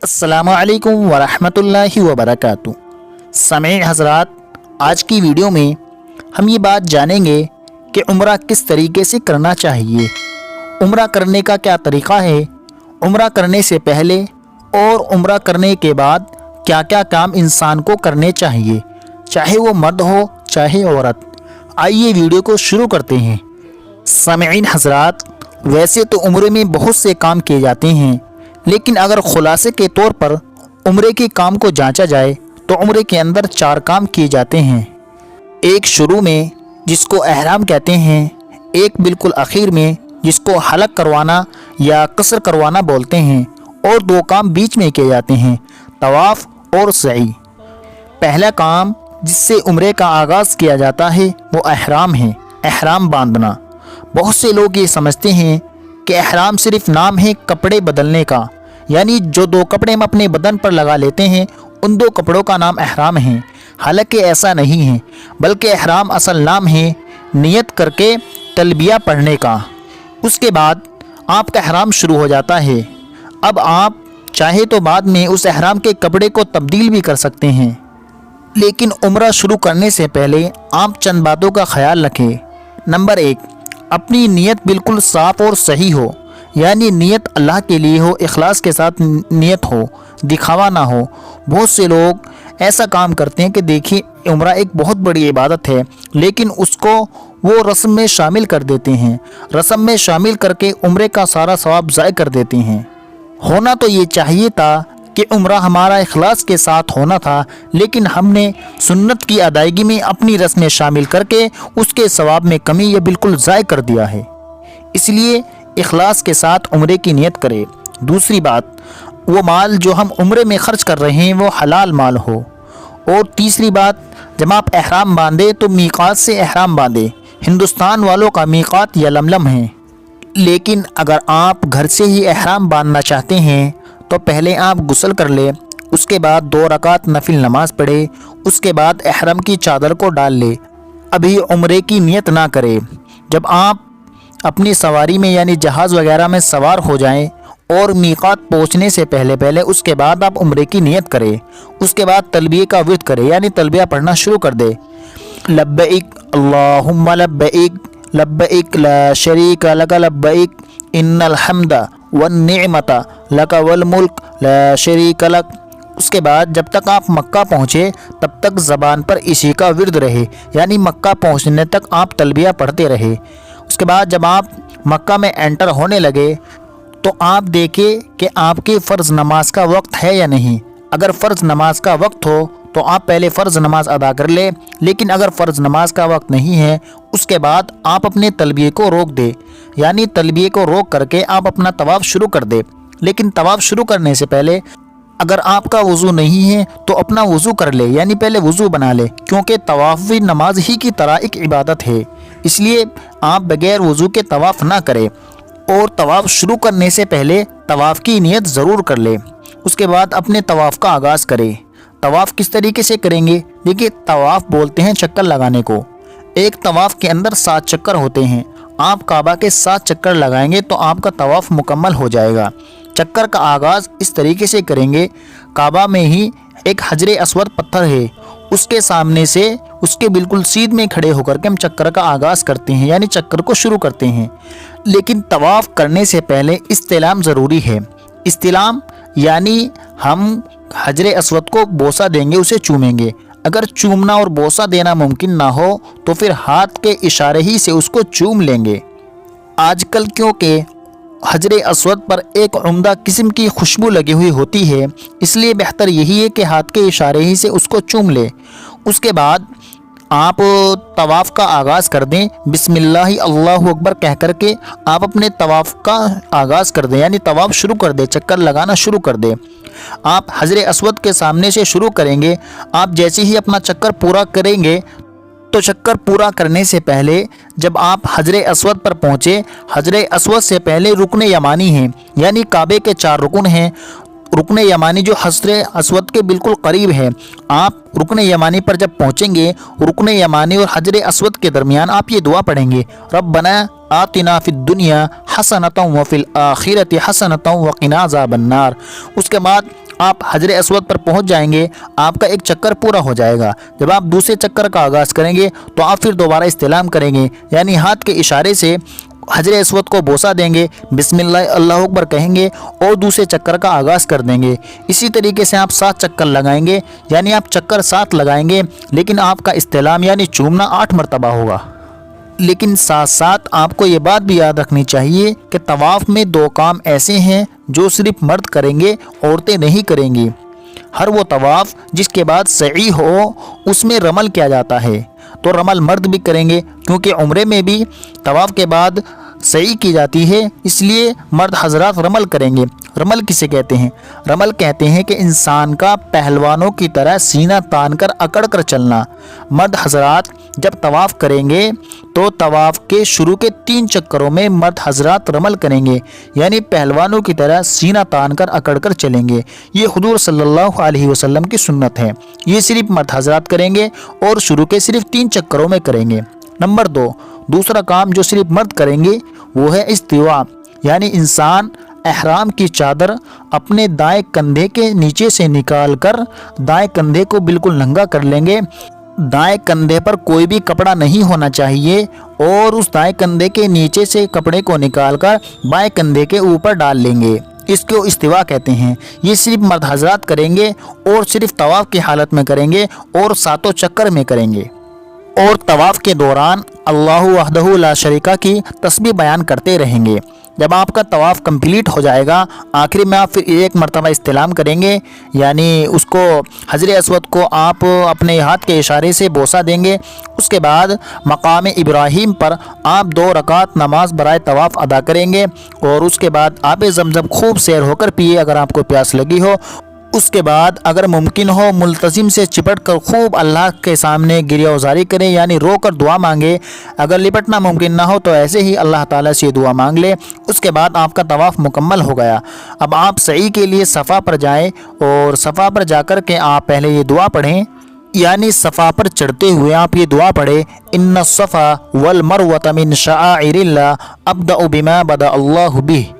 अस्सलाम वालेकुम वरहमतुल्लाहि वबरकातुहू। सामीन हज़रात, आज की वीडियो में हम ये बात जानेंगे कि उम्रा किस तरीके से करना चाहिए, उम्रा करने का क्या तरीक़ा है, उम्रा करने से पहले और उम्रा करने के बाद क्या क्या काम इंसान को करने चाहिए, चाहे वो मर्द हो चाहे औरत। आइए वीडियो को शुरू करते हैं। सामीन हज़रात, वैसे तो उम्रे में बहुत से काम किए जाते हैं, लेकिन अगर खुलासे के तौर पर उम्रे के काम को जांचा जाए तो उम्रे के अंदर 4 काम किए जाते हैं। एक शुरू में जिसको एहराम कहते हैं, एक बिल्कुल आखिर में जिसको हलक करवाना या कसर करवाना बोलते हैं, और 2 काम बीच में किए जाते हैं, तवाफ़ और सई। पहला काम जिससे उम्रे का आगाज़ किया जाता है वो एहराम है, एहराम बांधना। बहुत से लोग ये समझते हैं कि एहराम सिर्फ नाम है कपड़े बदलने का, यानी जो 2 कपड़े हम अपने बदन पर लगा लेते हैं उन 2 कपड़ों का नाम एहराम है। हालांकि ऐसा नहीं है, बल्कि एहराम असल नाम है नियत करके तलबिया पढ़ने का। उसके बाद आपका एहराम शुरू हो जाता है। अब आप चाहे तो बाद में उस एहराम के कपड़े को तब्दील भी कर सकते हैं, लेकिन उम्रा शुरू करने से पहले आप चंद बातों का ख्याल रखें। नंबर 1, अपनी नीयत बिल्कुल साफ़ और सही हो, यानी नीयत अल्लाह के लिए हो, इखलास के साथ नीयत हो, दिखावा ना हो। बहुत से लोग ऐसा काम करते हैं कि देखिए उम्रा एक बहुत बड़ी इबादत है, लेकिन उसको वो रस्म में शामिल कर देते हैं, रस्म में शामिल करके उम्रे का सारा सवाब ज़ाय कर देते हैं। होना तो ये चाहिए था कि उम्रा हमारा इखलास के साथ होना था, लेकिन हमने सुन्नत की अदायगी में अपनी रस्में शामिल करके उसके सवाब में कमी या बिल्कुल ज़ाय कर दिया है। इसलिए इखलास के साथ उम्रे की नियत करें। दूसरी बात, वो माल जो हम उम्रे में ख़र्च कर रहे हैं वो हलाल माल हो। और तीसरी बात, जब आप एहराम बांधे तो मीक़ात से एहराम बांधे। हिंदुस्तान वालों का मीक़ात यलमलम है, लेकिन अगर आप घर से ही एहराम बांधना चाहते हैं तो पहले आप गुस्ल कर ले, उसके बाद 2 रकात नफिल नमाज पढ़े, उसके बाद एहरम की चादर को डाल ले। अभी उम्रे की नियत ना करें। जब आप अपनी सवारी में यानी जहाज़ वगैरह में सवार हो जाएं और मीक़ात पहुँचने से पहले उसके बाद आप उम्रे की नियत करें। उसके बाद तलबिया का विर्द करें, यानी तलबिया पढ़ना शुरू कर दे। लब्बैक अल्लाहुम्मा लब्बैक लब्बैक ला शरीका लक लब्बैक इन्नल हम्दा वन निअमता लक वल मुल्क ला शरीका लक। उसके बाद जब तक आप मक्का पहुँचे तब तक ज़बान पर इसी का विर्द रहे, यानी मक्का पहुँचने तक आप तलबिया पढ़ते रहे। उसके बाद जब आप मक्का में एंटर होने लगे तो आप देखें कि आपकी फ़र्ज़ नमाज का वक्त है या नहीं। अगर फ़र्ज़ नमाज का वक्त हो तो आप पहले फ़र्ज़ नमाज अदा कर ले, लेकिन अगर फ़र्ज़ नमाज का वक्त नहीं है उसके बाद आप अपने तलबिये को रोक दे, यानी तलबिये को रोक करके आप अपना तवाफ़ शुरू कर दे। लेकिन तवाफ़ शुरू करने से पहले अगर आपका वज़ू नहीं है तो अपना वज़ू कर ले, यानी पहले वज़ू बना ले, क्योंकि तवाफ़ भी नमाज ही की तरह एक इबादत है। इसलिए आप बग़ैर वज़ू के तवाफ़ ना करें, और तवाफ़ शुरू करने से पहले तवाफ़ की नियत ज़रूर कर ले। उसके बाद अपने तवाफ़ का आगाज़ करें। तवाफ़ किस तरीके से करेंगे? देखिए, तवाफ़ बोलते हैं चक्कर लगाने को। एक तवाफ़ के अंदर 7 चक्कर होते हैं। आप काबा के 7 चक्कर लगाएंगे तो आपका तवाफ़ मुकम्मल हो जाएगा। चक्कर का आगाज़ इस तरीके से करेंगे, काबा में ही एक हजरे अस्वद पत्थर है, उसके सामने से उसके बिल्कुल सीध में खड़े होकर के हम चक्कर का आगाज़ करते हैं, यानी चक्कर को शुरू करते हैं। लेकिन तवाफ़ करने से पहले इस्तिलाम ज़रूरी है। इस्तिलाम यानी हम हजरे अस्वद को बोसा देंगे, उसे चूमेंगे। अगर चूमना और बोसा देना मुमकिन ना हो तो फिर हाथ के इशारे ही से उसको चूम लेंगे। आजकल क्योंकि हजरे अस्वद पर एक उम्दा किस्म की खुशबू लगी हुई होती है, इसलिए बेहतर यही है कि हाथ के इशारे ही से उसको चूम ले। उसके बाद आप तवाफ़ का आगाज़ कर दें। बिस्मिल्लाह अल्लाहु अकबर कह कर के आप अपने तवाफ़ का आगाज़ कर दें, यानी तवाफ़ शुरू कर दें, चक्कर लगाना शुरू कर दें। आप हजरे अस्वद के सामने से शुरू करेंगे। आप जैसे ही अपना चक्कर पूरा करेंगे तो चक्कर पूरा करने से पहले जब आप हजरे अस्वद पर पहुँचे, हजरे अस्वद से पहले रुकन यमानी हैं, यानी काबे के 4 रुकन हैं। रुकन यमानी जो हजर अस्वद के बिल्कुल करीब है, आप रुकन यमानी पर जब पहुँचेंगे, रुकन यमानी और हजर अस्वद के दरमियान आप ये दुआ पढ़ेंगे, रब्बना आतिना फिद दुनिया हसनतम व फिल आखिरति हसनतम व क़िना अज़ाबन्नार। उसके बाद आप हजर अस्वद पर पहुंच जाएंगे, आपका एक चक्कर पूरा हो जाएगा। जब आप दूसरे चक्कर का आगाज़ करेंगे तो आप फिर दोबारा इस्तिलाम करेंगे, यानी हाथ के इशारे से हजर अस्वद को बोसा देंगे, बिस्मिल्लाह अल्लाहु अकबर कहेंगे और दूसरे चक्कर का आगाज़ कर देंगे। इसी तरीके से आप 7 चक्कर लगाएंगे, यानी आप चक्कर 7 लगाएंगे, लेकिन आपका इस्तिलाम यानी चूमना 8 मरतबा होगा। लेकिन साथ साथ आपको ये बात भी याद रखनी चाहिए कि तवाफ़ में 2 काम ऐसे हैं जो सिर्फ मर्द करेंगे, औरतें नहीं करेंगी। हर वो तवाफ़ जिसके बाद सई हो उसमें रमल किया जाता है, तो रमल मर्द भी करेंगे, क्योंकि उम्रे में भी तवाफ़ के बाद सई की जाती है, इसलिए मर्द हजरात रमल करेंगे। रमल किसे कहते हैं? रमल कहते हैं कि इंसान का पहलवानों की तरह सीना तान कर अकड़ कर चलना। मर्द हजरात जब तवाफ़ करेंगे तो तवाफ़ के शुरू के 3 चक्करों में मर्द हजरात रमल करेंगे, यानी पहलवानों की तरह सीना तान कर अकड़ कर चलेंगे। ये हुजूर सल्लल्लाहु अलैहि वसल्लम की सुन्नत है। ये सिर्फ मर्द हजरात करेंगे और शुरू के सिर्फ 3 चक्करों में करेंगे। नंबर 2, दूसरा काम जो सिर्फ मर्द करेंगे वो है इस्तिवा, यानी इंसान एहराम की चादर अपने दाएं कंधे के नीचे से निकाल कर दाएं कंधे को बिल्कुल नंगा कर लेंगे। दाएं कंधे पर कोई भी कपड़ा नहीं होना चाहिए और उस दाएं कंधे के नीचे से कपड़े को निकालकर बाएं कंधे के ऊपर डाल लेंगे। इसको इस्तिवा कहते हैं। ये सिर्फ मर्द हजरात करेंगे और सिर्फ तवाफ़ की हालत में करेंगे और 7 चक्कर में करेंगे। और तवाफ़ के दौरान अल्लाहु वहदहु ला शरीका की तस्बीह बयान करते रहेंगे। जब आपका तवाफ़ कंप्लीट हो जाएगा, आखिर में आप फिर 1 मरतबा इस्तिलाम करेंगे, यानी उसको हजर अस्वद को आप अपने हाथ के इशारे से बोसा देंगे। उसके बाद मकाम इब्राहीम पर आप 2 रकात नमाज बराए तवाफ़ अदा करेंगे और उसके बाद आप ज़मज़म खूब सैर होकर पिए अगर आपको प्यास लगी हो। उसके बाद अगर मुमकिन हो मुल्तज़िम से चिपट कर खूब अल्लाह के सामने गिरिया उजारी करें, यानी रो कर दुआ मांगे। अगर लिपटना मुमकिन ना हो तो ऐसे ही अल्लाह ताला से दुआ मांग ले। उसके बाद आपका तवाफ़ मुकम्मल हो गया। अब आप सई के लिए सफ़ा पर जाएं और सफ़ा पर जाकर के आप पहले ये दुआ पढ़ें, यानी सफ़ा पर चढ़ते हुए आप ये दुआ पढ़े, इन्ना सफ़ा वल मरवत मिन शआइरिल्लाह अब्दअ बिमा बदा अल्लाहु बिह।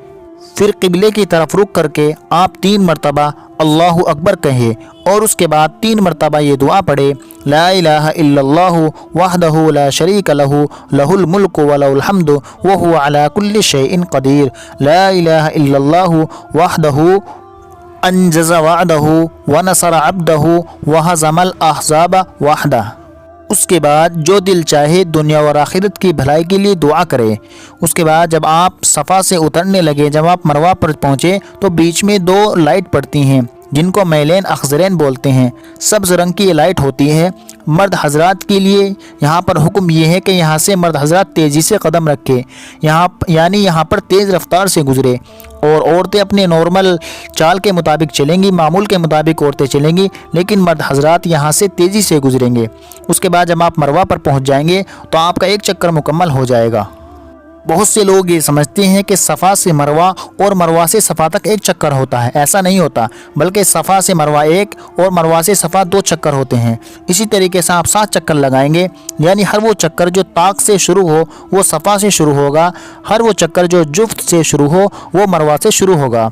फिर क़िबले की तरफ रुख करके आप 3 मरतबा अल्लाहु अकबर कहें और उसके बाद 3 मरतबा ये दुआ पढ़े, ला इलाहा इल्लल्लाहु वहदहु ला शरीका लहु लहुल मुल्कु व लहुल हम्दु व हुवा अला कुल्लि शैइन क़दीर। ला इलाहा इल्लल्लाहु वहदहु अंजज़ वअदहु व नसर अब्दहु व हज़मल अहज़ाब वहदह। उसके बाद जो दिल चाहे दुनिया और आखिरत की भलाई के लिए दुआ करे। उसके बाद जब आप सफ़ा से उतरने लगे, जब आप मरवा पर पहुँचे तो बीच में 2 लाइट पड़ती हैं जिनको मैलेन अखजरैन बोलते हैं। सब्ज़ रंग की ये लाइट होती है। मर्द हजरात के लिए यहाँ पर हुक्म ये है कि यहाँ से मर्द हजरात तेज़ी से कदम रखे, यानी यहाँ पर तेज़ रफ्तार से गुजरे, और औरतें अपने नॉर्मल चाल के मुताबिक चलेंगी, मामूल के मुताबिक औरतें चलेंगी, लेकिन मर्द हजरात यहाँ से तेज़ी से गुजरेंगे। उसके बाद जब आप मरवा पर पहुँच जाएंगे तो आपका 1 चक्कर मुकम्मल हो जाएगा। बहुत से लोग ये समझते हैं कि सफ़ा से मरवा और मरवा से सफ़ा तक 1 चक्कर होता है। ऐसा नहीं होता, बल्कि सफ़ा से मरवा 1 और मरवा से सफ़ा 2 चक्कर होते हैं। इसी तरीके से आप 7 चक्कर लगाएंगे, यानी हर वो चक्कर जो ताक से शुरू हो वो सफ़ा से शुरू होगा, हर वो चक्कर जो जुफ्त से शुरू हो वो मरवा से शुरू होगा।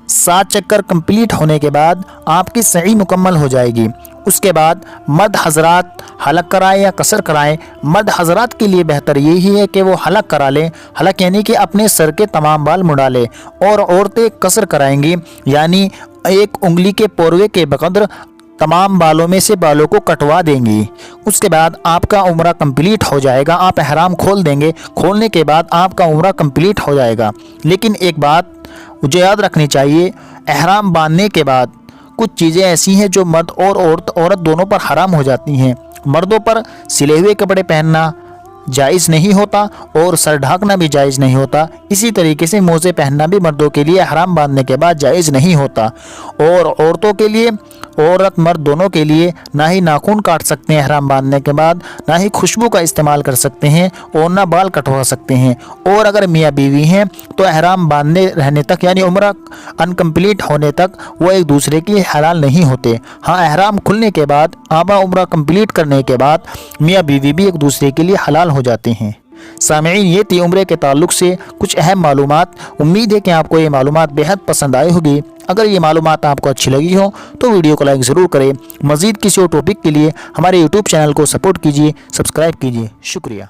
7 चक्कर कंप्लीट होने के बाद आपकी सही मुकम्मल हो जाएगी। उसके बाद मर्द हजरात हलक कराएं या कसर कराएं। मर्द हजरात के लिए बेहतर यही है कि वो हलक करा लें, हलक यानी कि अपने सर के तमाम बाल मुड़ा लें, और औरतें कसर कराएंगी, यानी 1 उंगली के पोरवे के बकदर तमाम बालों में से बालों को कटवा देंगी। उसके बाद आपका उम्रा कंप्लीट हो जाएगा। आप एहराम खोल देंगे, खोलने के बाद आपका उम्रा कंप्लीट हो जाएगा। लेकिन एक बात मुझे याद रखनी चाहिए, एहराम बांधने के बाद कुछ चीज़ें ऐसी हैं जो मर्द और औरत दोनों पर हराम हो जाती हैं। मर्दों पर सिले हुए कपड़े पहनना जायज़ नहीं होता और सर ढांकना भी जायज़ नहीं होता। इसी तरीके से मोज़े पहनना भी मर्दों के लिए हराम बांधने के बाद जायज़ नहीं होता। और औरतों के लिए औरत मर्द दोनों के लिए ना ही नाखून काट सकते हैं एहराम बांधने के बाद, ना ही खुशबू का इस्तेमाल कर सकते हैं और ना बाल कटवा सकते हैं। और अगर मियाँ बीवी हैं तो एहराम बांधने रहने तक यानी उम्रा अनकम्प्लीट होने तक वो एक दूसरे के हलाल नहीं होते। हाँ, एहराम खुलने के बाद आबा उम्रा कंप्लीट करने के बाद मियाँ बीवी भी एक दूसरे के लिए हलाल हो जाते हैं। सामईन, ये थी उम्रे के ताल्लुक से कुछ अहम मालूमात। उम्मीद है कि आपको ये मालूमात बेहद पसंद आई होगी। अगर ये मालूमात आपको अच्छी लगी हो तो वीडियो को लाइक ज़रूर करें। मज़ीद किसी और टॉपिक के लिए हमारे यूट्यूब चैनल को सपोर्ट कीजिए, सब्सक्राइब कीजिए। शुक्रिया।